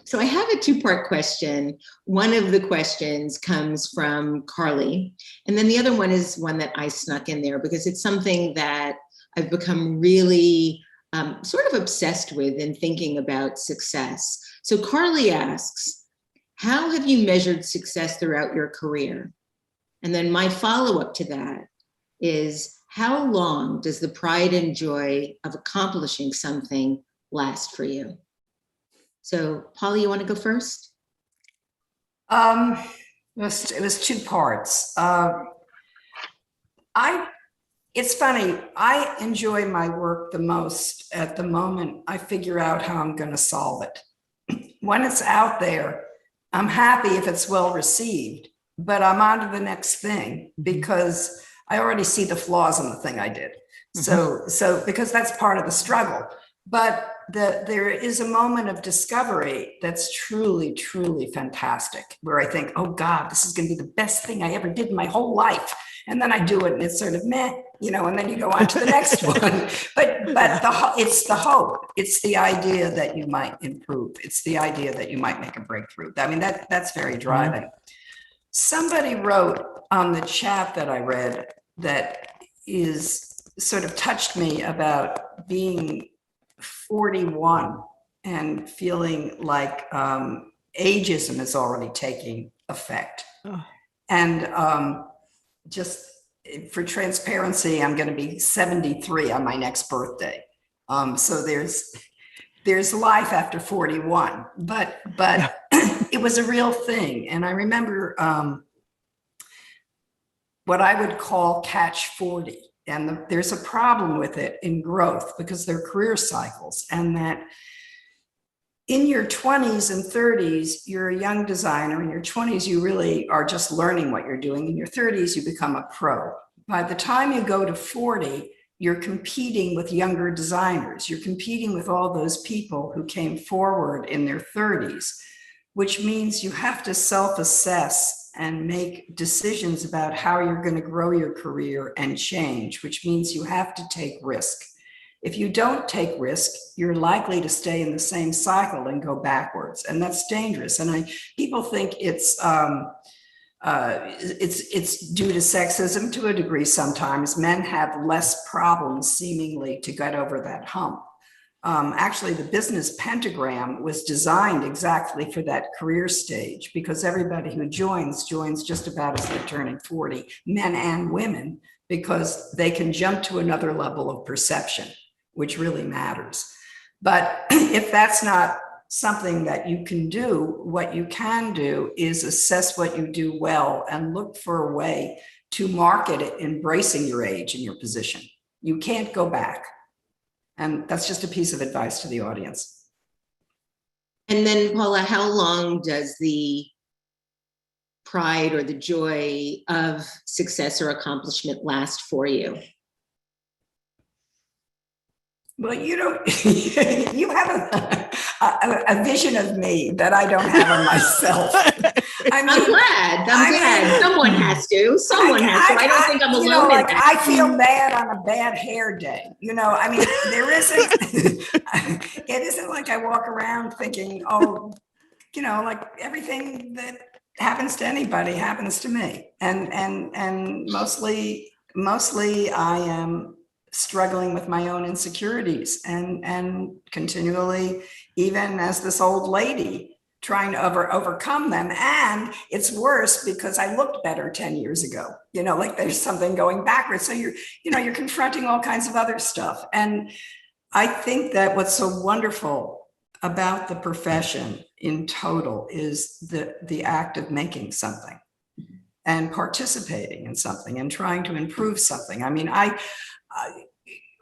So I have a two-part question. One of the questions comes from Carly, and then the other one is one that I snuck in there because it's something that I've become really sort of obsessed with in thinking about success. So Carly asks, how have you measured success throughout your career? And then my follow-up to that is, how long does the pride and joy of accomplishing something last for you? So, Paula, you want to go first? It was two parts. It's funny. I enjoy my work the most at the moment I figure out how I'm going to solve it. When it's out there, I'm happy if it's well received, but I'm on to the next thing because I already see the flaws in the thing I did. So because that's part of the struggle. But there is a moment of discovery that's truly, truly fantastic, where I think, oh God, this is going to be the best thing I ever did in my whole life. And then I do it and it's sort of meh, you know, and then you go on to the next one. But it's the hope. It's the idea that you might improve. It's the idea that you might make a breakthrough. I mean, that's very driving. Somebody wrote on the chat that I read that is sort of touched me about being 41 and feeling like ageism is already taking effect. And just for transparency, I'm going to be 73 on my next birthday. So there's life after 41, but it was a real thing. And I remember what I would call catch 40. And there's a problem with it in growth because they're career cycles, and that in your 20s and 30s, you're a young designer. In your 20s, you really are just learning what you're doing. In your 30s, you become a pro. By the time you go to 40, you're competing with younger designers. You're competing with all those people who came forward in their 30s, which means you have to self-assess and make decisions about how you're going to grow your career and change, which means you have to take risk. If you don't take risk, you're likely to stay in the same cycle and go backwards, and that's dangerous. And people think it's due to sexism to a degree. Sometimes men have less problems seemingly to get over that hump. Actually, the business pentagram was designed exactly for that career stage, because everybody who joins just about as they're turning 40, men and women, because they can jump to another level of perception, which really matters. But if that's not something that you can do, what you can do is assess what you do well and look for a way to market it, embracing your age and your position. You can't go back. And that's just a piece of advice to the audience. And then, Paula, how long does the pride or the joy of success or accomplishment last for you? Well, you have a vision of me that I don't have of myself. I'm glad. Someone has to. I don't think I'm alone in that. I feel bad on a bad hair day. There isn't, it isn't like I walk around thinking, like everything that happens to anybody happens to me. And mostly I am struggling with my own insecurities and continually, even as this old lady, trying to overcome them. And it's worse because I looked better 10 years ago, like there's something going backwards. So you're confronting all kinds of other stuff. And I think that what's so wonderful about the profession in total is the act of making something and participating in something and trying to improve something.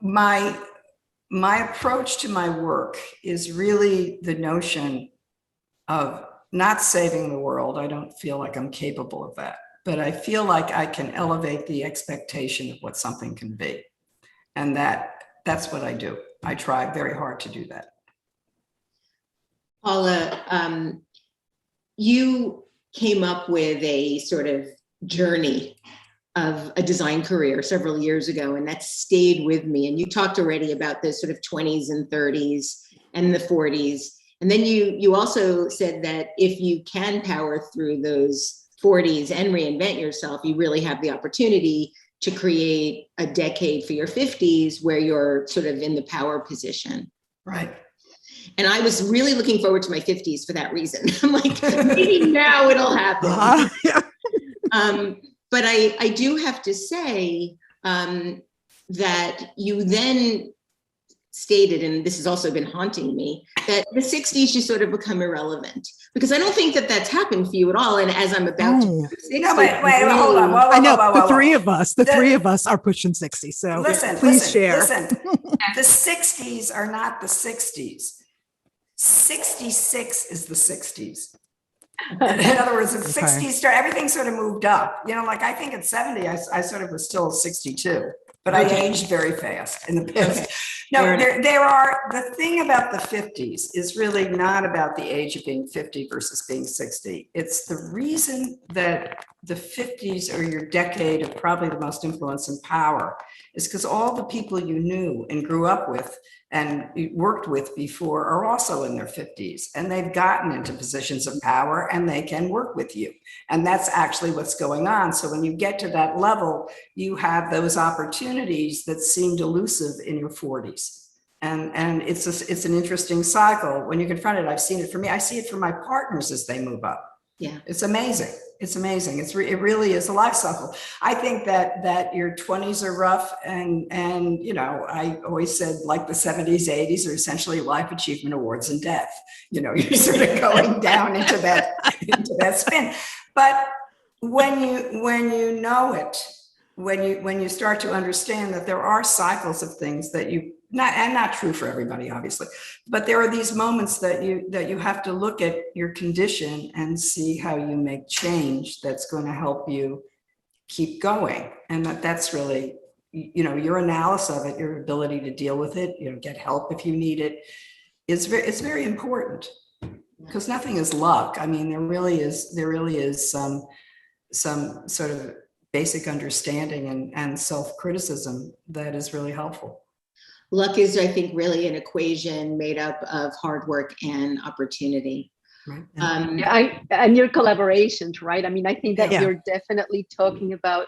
My approach to my work is really the notion of not saving the world. I don't feel like I'm capable of that, but I feel like I can elevate the expectation of what something can be. And that's what I do. I try very hard to do that. Paula, you came up with a sort of journey of a design career several years ago, and that stayed with me. And you talked already about the sort of 20s and 30s and the 40s. And then you also said that if you can power through those 40s and reinvent yourself, you really have the opportunity to create a decade for your 50s where you're sort of in the power position. Right. And I was really looking forward to my 50s for that reason. I'm like, maybe now it'll happen. But I do have to say that you then stated, and this has also been haunting me, that the 60s you sort of become irrelevant, because I don't think that that's happened for you at all. And as I'm about to 60, no, wait, hold on. Whoa, I know the three of us are pushing 60. So please share. Listen, the 60s are not the 60s. 66 is the 60s. In other words, the 60s everything sort of moved up. Like I think at 70, I sort of was still 62, but I aged very fast in the past. Okay. No, the thing about the 50s is really not about the age of being 50 versus being 60. It's the reason that the 50s are your decade of probably the most influence and power is because all the people you knew and grew up with and worked with before are also in their 50s, and they've gotten into positions of power and they can work with you. And that's actually what's going on. So when you get to that level, you have those opportunities that seemed elusive in your 40s. And it's an interesting cycle when you confront it. I've seen it for me. I see it for my partners as they move up. Yeah. It's amazing. It's amazing. It really is a life cycle. I think that your 20s are rough, and you know, I always said like the 70s, 80s are essentially life achievement awards and death. You know, you're sort of going down into that spin. But when you know it, when you start to understand that there are cycles of things that you not true for everybody, obviously, but there are these moments that you have to look at your condition and see how you make change that's going to help you keep going. And that's really, you know, your analysis of it, your ability to deal with it, you know, get help if you need it. It's very important, because nothing is luck. I mean, there really is some sort of basic understanding and self-criticism that is really helpful. Luck is, I think, really an equation made up of hard work and opportunity. Right. And your collaborations, right? I mean, I think that you're definitely talking about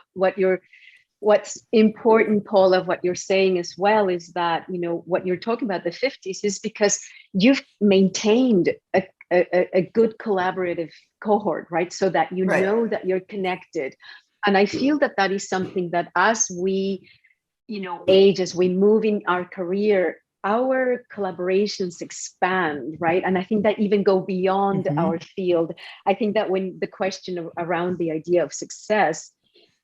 what's important, Paula, what you're saying as well is that, you know, what you're talking about the 50s is because you've maintained a good collaborative cohort, right? So that you know that you're connected. And I feel that is something that as we, you know, age, as we move in our career, our collaborations expand, right? And I think that even go beyond our field. I think that when the question around the idea of success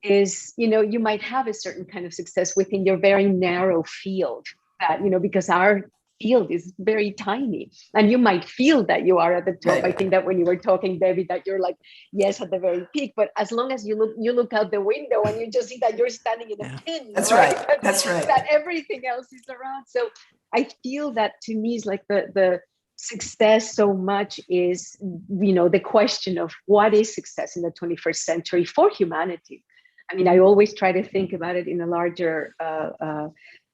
is, you know, you might have a certain kind of success within your very narrow field that, you know, because our field is very tiny and you might feel that you are at the top. I think that when you were talking, Debbie, that you're like, yes, at the very peak, but as long as you look out the window and you just see that you're standing in a pin. That's right. That's right. That everything else is around. So I feel that to me is like the success so much is, you know, the question of what is success in the 21st century for humanity. I mean, I always try to think about it in a larger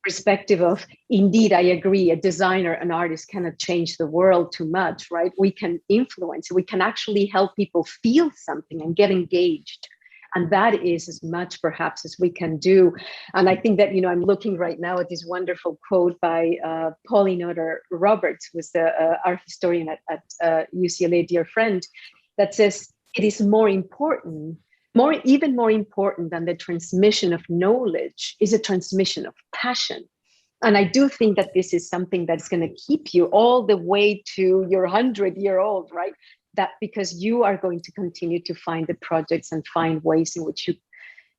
perspective of, indeed, I agree, a designer, an artist cannot change the world too much, right? We can influence, we can actually help people feel something and get engaged. And that is as much perhaps as we can do. And I think that, you know, I'm looking right now at this wonderful quote by Pauline Otter Roberts, who was the art historian at UCLA, dear friend, that says, it is even more important than the transmission of knowledge is a transmission of passion. And I do think that this is something that's going to keep you all the way to your 100-year-old, right? That because you are going to continue to find the projects and find ways in which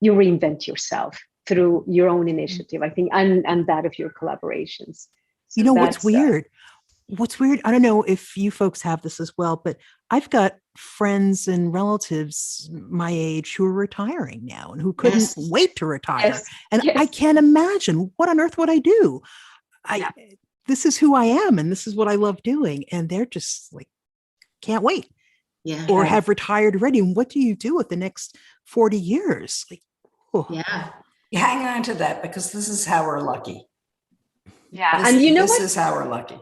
you reinvent yourself through your own initiative, I think, and that of your collaborations. So you know, what's weird, I don't know if you folks have this as well, but I've got friends and relatives my age who are retiring now and who couldn't wait to retire. And I can't imagine, what on earth would I do? This is who I am and this is what I love doing. And they're just like, can't wait. Or have retired already. And what do you do with the next 40 years? Like, You hang on to that, because this is how we're lucky. And you know this is how we're lucky.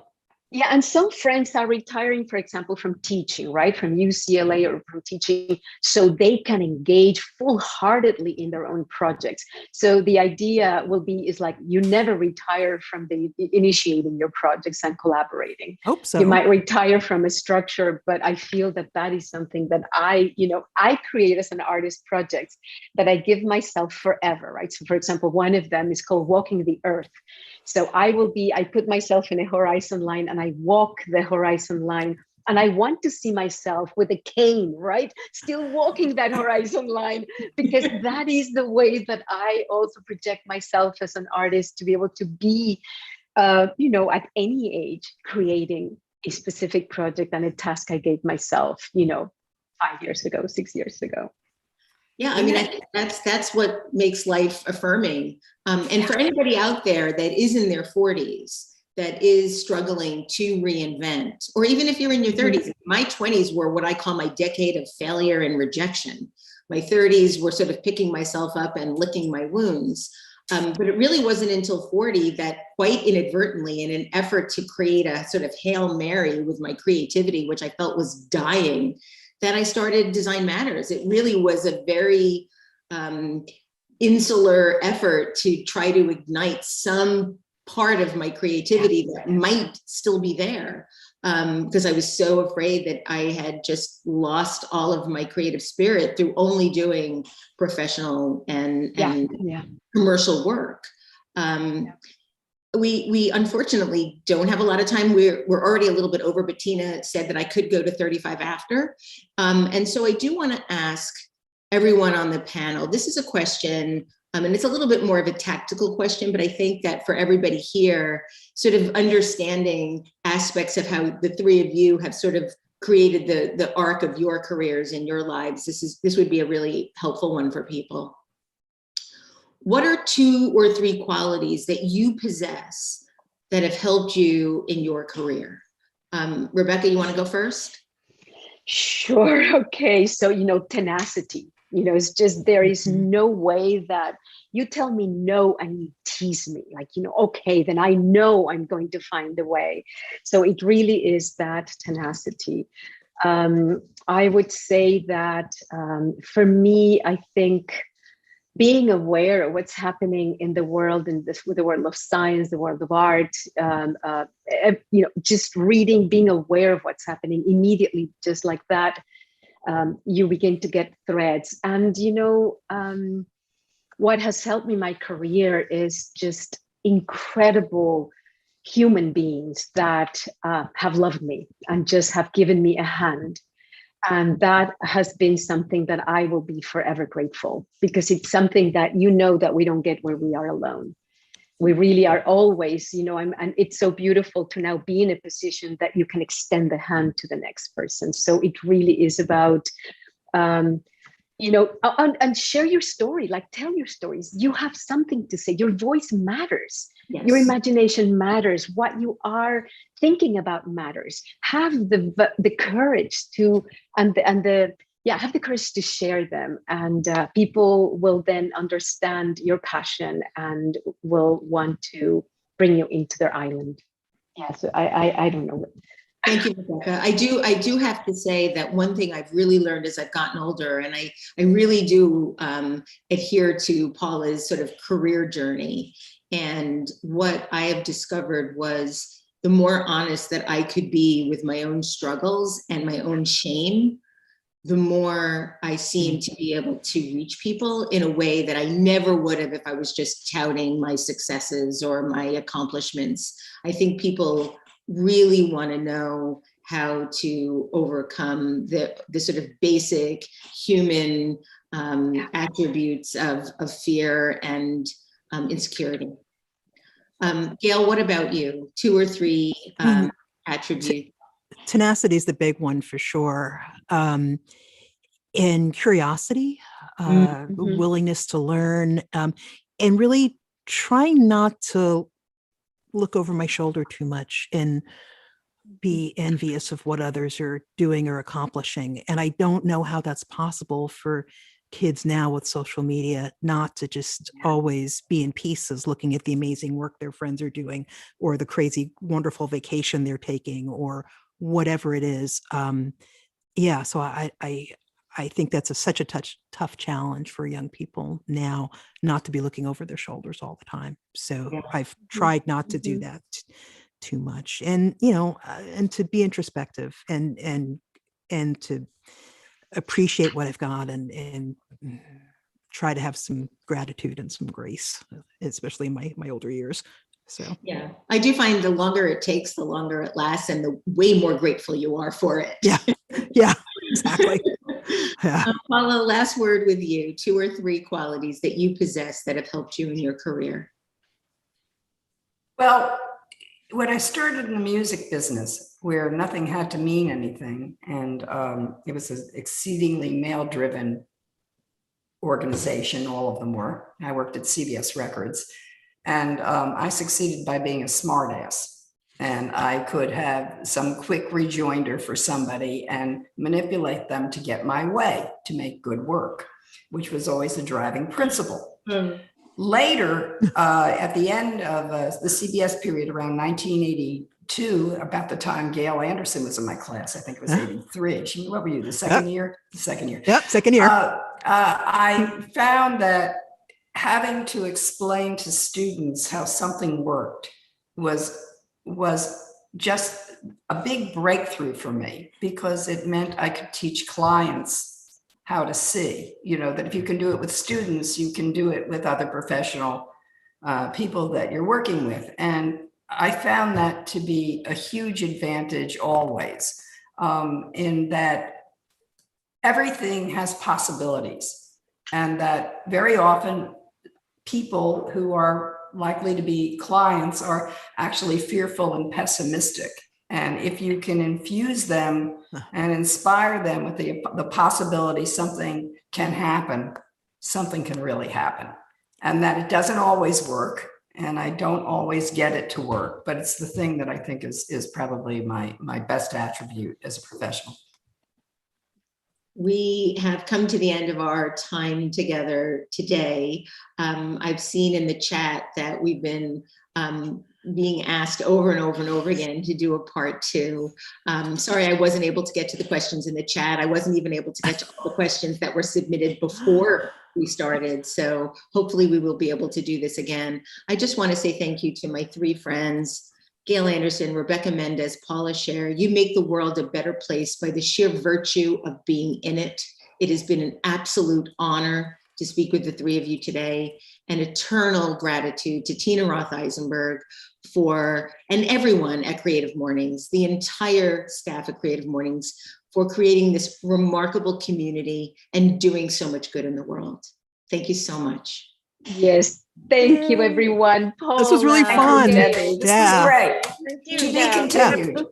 Yeah, and some friends are retiring, for example, from teaching, right? From UCLA or from teaching, so they can engage full-heartedly in their own projects. So the idea is like, you never retire from the initiating your projects and collaborating. Hope so. You might retire from a structure, but I feel that is something that I create as an artist projects that I give myself forever, right? So for example, one of them is called Walking the Earth. So I put myself in a horizon line and I walk the horizon line, and I want to see myself with a cane, right? Still walking that horizon line, because that is the way that I also project myself as an artist, to be able to be, at any age, creating a specific project and a task I gave myself, 5 years ago, 6 years ago. Yeah, I mean, I think that's what makes life affirming. And for anybody out there that is in their 40s, that is struggling to reinvent, or even if you're in your 30s, my 20s were what I call my decade of failure and rejection. My 30s were sort of picking myself up and licking my wounds. But it really wasn't until 40 that, quite inadvertently, in an effort to create a sort of Hail Mary with my creativity, which I felt was dying, that I started Design Matters. It really was a very insular effort to try to ignite some part of my creativity that might still be there. because I was so afraid that I had just lost all of my creative spirit through only doing professional and commercial work. We unfortunately don't have a lot of time. We're already a little bit over, but Tina said that I could go to 35 after. And so I do want to ask everyone on the panel, this is a question, and it's a little bit more of a tactical question, but I think that for everybody here, sort of understanding aspects of how the three of you have sort of created the arc of your careers and your lives, this would be a really helpful one for people. What are 2 or 3 qualities that you possess that have helped you in your career? Rebecca, you want to go first? Sure. Okay. So, tenacity, it's just, there is no way that you tell me no and you tease me like, okay, then I know I'm going to find a way. So it really is that tenacity. I would say that for me, I think being aware of what's happening in the world, in the world of science, the world of art, just reading, being aware of what's happening immediately, just like that, you begin to get threads. And, what has helped me in my career is just incredible human beings that have loved me and just have given me a hand. And that has been something that I will be forever grateful, because it's something that that we don't get where we are alone. We really are always, and it's so beautiful to now be in a position that you can extend the hand to the next person. So it really is about, and share your story, like tell your stories. You have something to say. Your voice matters. Yes. Your imagination matters. What you are thinking about matters. Have the courage to, have the courage to share them. And people will then understand your passion and will want to bring you into their island. Yeah, so I don't know. Thank you, Rebecca. I do have to say that one thing I've really learned as I've gotten older, and I really do adhere to Paula's sort of career journey. And what I have discovered was the more honest that I could be with my own struggles and my own shame, the more I seem to be able to reach people in a way that I never would have if I was just touting my successes or my accomplishments. I think people really want to know how to overcome the sort of basic human attributes of fear and insecurity. Gail, what about you? 2 or 3 attributes? Tenacity is the big one for sure. And curiosity, willingness to learn, and really trying not to look over my shoulder too much and be envious of what others are doing or accomplishing. And I don't know how that's possible for kids now with social media, not to just always be in pieces looking at the amazing work their friends are doing or the crazy, wonderful vacation they're taking or whatever it is. So I think that's such a tough challenge for young people now, not to be looking over their shoulders all the time. So I've tried not to do that too much, and and to be introspective and to appreciate what I've got and try to have some gratitude and some grace, especially in my older years. So yeah, I do find the longer it takes, the longer it lasts, and the way more grateful you are for it. Yeah, exactly. Yeah. Paula, last word with you. 2 or 3 qualities that you possess that have helped you in your career. Well, when I started in the music business, where nothing had to mean anything, and it was an exceedingly male-driven organization, all of them were. I worked at CBS Records, and I succeeded by being a smartass. And I could have some quick rejoinder for somebody and manipulate them to get my way, to make good work, which was always a driving principle. Later, at the end of the CBS period, around 1982, about the time Gail Anderson was in my class, I think it was 83. What were you, the second year? The second year. Yep, second year. I found that having to explain to students how something worked was just a big breakthrough for me, because it meant I could teach clients how to see, that if you can do it with students, you can do it with other professional people that you're working with. And I found that to be a huge advantage always, in that everything has possibilities, and that very often people who are likely to be clients are actually fearful and pessimistic. And if you can infuse them and inspire them with the possibility something can happen, something can really happen. And that it doesn't always work, and I don't always get it to work, but it's the thing that I think is probably my best attribute as a professional. We have come to the end of our time together today. I've seen in the chat that we've been being asked over and over and over again to do a part 2. Sorry, I wasn't able to get to the questions in the chat. I wasn't even able to get to all the questions that were submitted before we started. So hopefully we will be able to do this again. I just want to say thank you to my 3 friends, Gail Anderson, Rebeca Méndez, Paula Scher. You make the world a better place by the sheer virtue of being in it. It has been an absolute honor to speak with the 3 of you today, and eternal gratitude to Tina Roth Eisenberg and everyone at Creative Mornings, the entire staff at Creative Mornings, for creating this remarkable community and doing so much good in the world. Thank you so much. Yes, thank you, everyone. This was really fun. Debbie. This was great. Thank you. To be continued.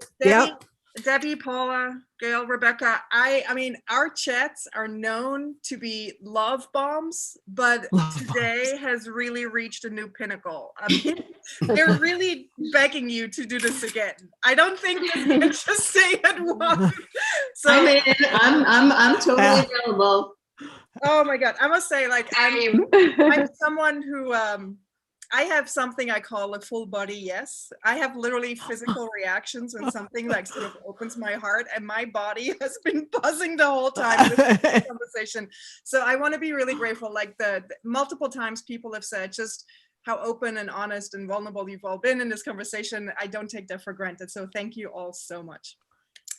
Debbie, Paula, Gail, Rebecca, I mean, our chats are known to be love bombs, but today has really reached a new pinnacle. I mean, they're really begging you to do this again. I don't think they can just say it once. So I'm totally available. Oh my God, I must say, like, I'm someone who, I have something I call a full body yes. I have literally physical reactions when something like sort of opens my heart, and my body has been buzzing the whole time in this conversation. So I want to be really grateful. Like the multiple times people have said just how open and honest and vulnerable you've all been in this conversation. I don't take that for granted. So thank you all so much.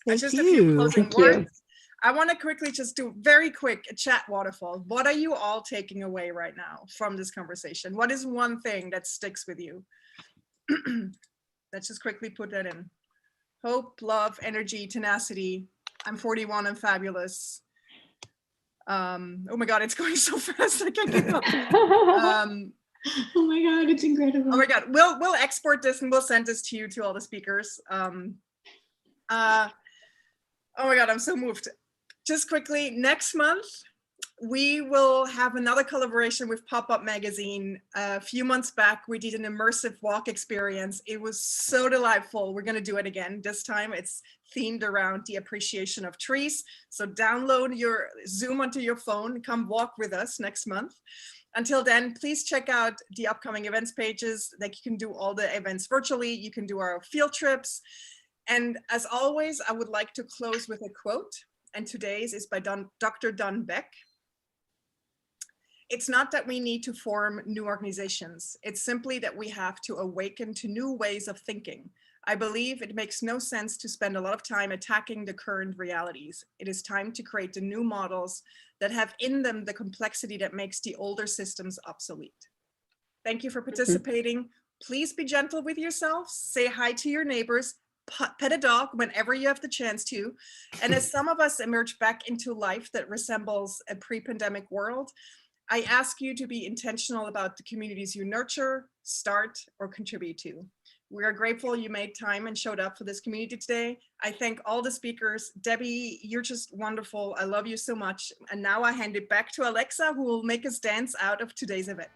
Thank you. A few closing words. I want to quickly just do very quick a chat waterfall. What are you all taking away right now from this conversation? What is one thing that sticks with you? Let's just quickly put that in. Hope, love, energy, tenacity. I'm 41 and fabulous. Oh my God, it's going so fast. I can't keep up. Oh my God, it's incredible. Oh my God, we'll export this and we'll send this to you, to all the speakers. Oh my God, I'm so moved. Just quickly, next month, we will have another collaboration with Pop-Up Magazine. A few months back, we did an immersive walk experience. It was so delightful. We're going to do it again. This time it's themed around the appreciation of trees. So download your Zoom onto your phone, come walk with us next month. Until then, please check out the upcoming events pages. Like, you can do all the events virtually. You can do our field trips. And as always, I would like to close with a quote. And today's is by Dr. Don Beck. It's not that we need to form new organizations. It's simply that we have to awaken to new ways of thinking. I believe it makes no sense to spend a lot of time attacking the current realities. It is time to create the new models that have in them the complexity that makes the older systems obsolete. Thank you for participating. Please be gentle with yourselves. Say hi to your neighbors. Pet a dog whenever you have the chance to. And as some of us emerge back into life that resembles a pre-pandemic world, I ask you to be intentional about the communities you nurture, start, or contribute to. We are grateful you made time and showed up for this community today. I thank all the speakers. Debbie, you're just wonderful. I love you so much. And now I hand it back to Alexa, who will make us dance out of today's event.